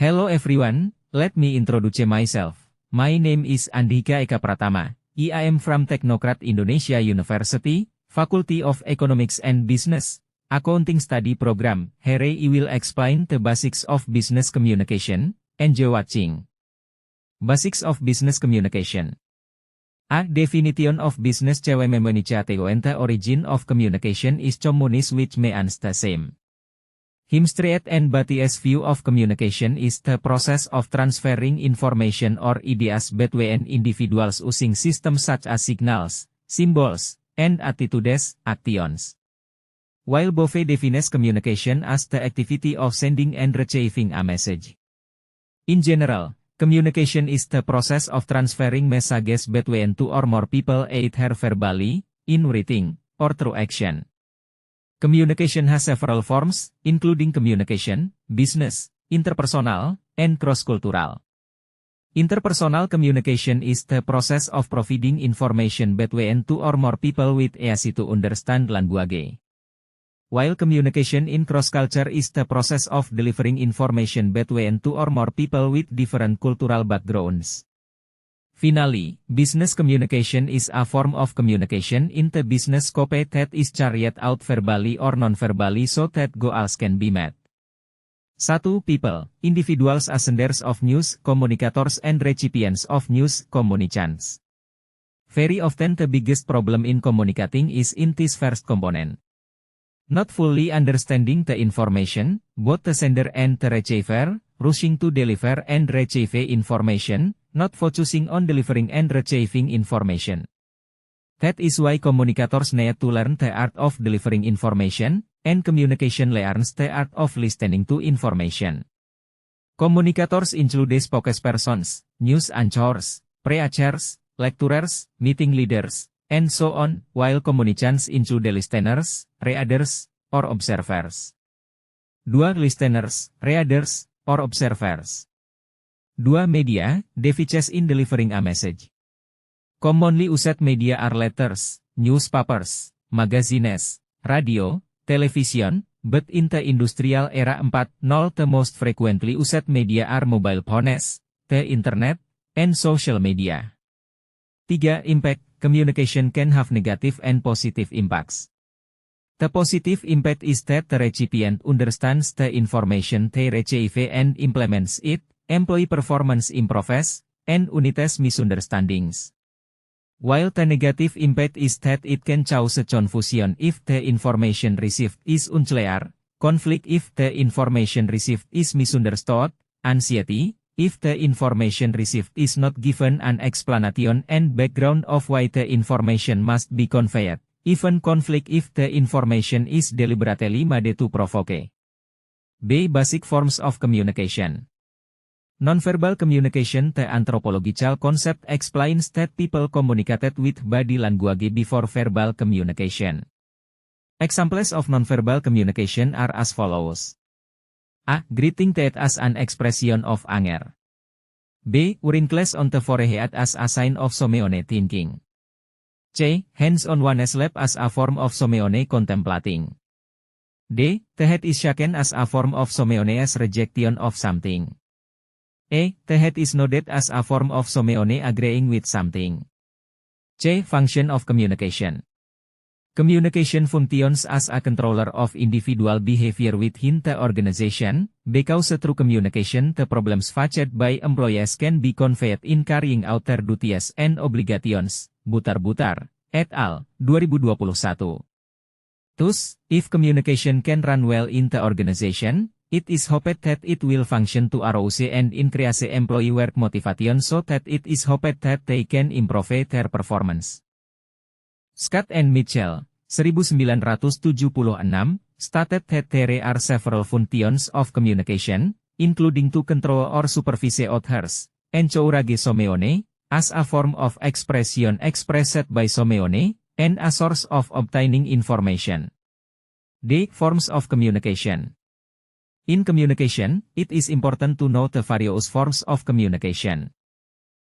Hello everyone, let me introduce myself. My name is Andhika Eka Pratama. I am from Technocrat Indonesia University, Faculty of Economics and Business, Accounting Study Program. Here I will explain the basics of business communication. Enjoy watching. Basics of business communication. A definition of business communication. The origin of communication is communis which means the same. Himstriat and Batti's view of communication is the process of transferring information or ideas between individuals using systems such as signals, symbols, and attitudes, actions. While Bove defines communication as the activity of sending and receiving a message. In general, communication is the process of transferring messages between two or more people either verbally, in writing, or through action. Communication has several forms, including communication, business, interpersonal, and cross-cultural. Interpersonal communication is the process of providing information between two or more people with easy to understand language. While communication in cross-culture is the process of delivering information between two or more people with different cultural backgrounds. Finally, business communication is a form of communication in the business scope that is carried out verbally or non-verbally so that goals can be met. 1. People, individuals as senders of news, communicators and recipients of news, communicants. Very often the biggest problem in communicating is in this first component. Not fully understanding the information, both the sender and the receiver, rushing to deliver and receive information, not focusing on delivering and receiving information. That is why communicators need to learn the art of delivering information, and communication learns the art of listening to information. Communicators include spokespersons, news anchors, preachers, lecturers, meeting leaders, and so on, while communicants include listeners, readers, or observers. 2. Listeners, readers, or observers. 2. Media, devices in delivering a message. Commonly used media are letters, newspapers, magazines, radio, television, but in the industrial era 4.0 the most frequently used media are mobile phones, the internet, and social media. 3. Impact, communication can have negative and positive impacts. The positive impact is that the recipient understands the information they receive and implements it. Employee performance improves, and unites misunderstandings. While the negative impact is that it can cause confusion if the information received is unclear, conflict if the information received is misunderstood, anxiety, if the information received is not given an explanation and background of why the information must be conveyed, even conflict if the information is deliberately made to provoke. B. Basic forms of communication. Nonverbal communication. The anthropological concept explains that people communicated with body language before verbal communication. Examples of nonverbal communication are as follows. A. Greeting that as an expression of anger. B. Wrinkles on the forehead as a sign of someone thinking. C. Hands on one's lap as a form of someone contemplating. D. The head is shaken as a form of someone's rejection of something. E. The head is nodded as a form of someone agreeing with something. C. Function of communication. Communication functions as a controller of individual behavior within the organization, because through communication the problems faced by employees can be conveyed in carrying out their duties and obligations. Butar-Butar, et al., 2021. Thus, if communication can run well in the organization, it is hoped that it will function to arouse and increase employee work motivation so that it is hoped that they can improve their performance. Scott and Mitchell, 1976, stated that there are several functions of communication, including to control or supervise others, encourage someone, as a form of expression expressed by someone, and a source of obtaining information. D. Forms of communication. In communication, it is important to know the various forms of communication.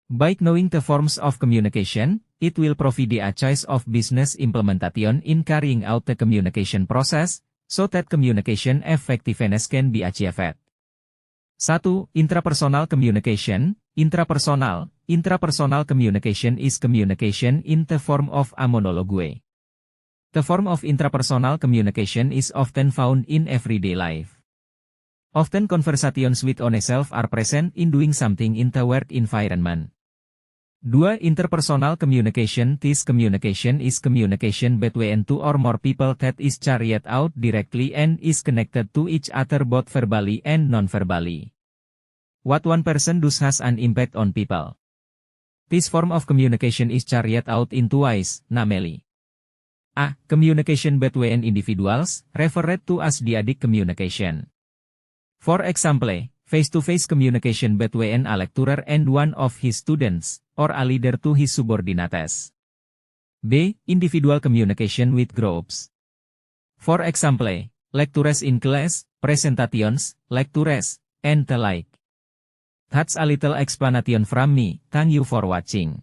By knowing the forms of communication, it will provide a choice of business implementation in carrying out the communication process, so that communication effectiveness can be achieved. 1. Intrapersonal communication. Intrapersonal communication is communication in the form of a monologue. The form of intrapersonal communication is often found in everyday life. Often conversations with oneself are present in doing something in the work environment. 2. Interpersonal communication. This communication is communication between two or more people that is carried out directly and is connected to each other both verbally and non-verbally. What one person does has an impact on people. This form of communication is carried out in two ways, namely a. Communication between individuals, referred to as dyadic communication. For example, face-to-face communication between a lecturer and one of his students, or a leader to his subordinates. B. Individual communication with groups. For example, lectures in class, presentations, lectures, and the like. That's a little explanation from me. Thank you for watching.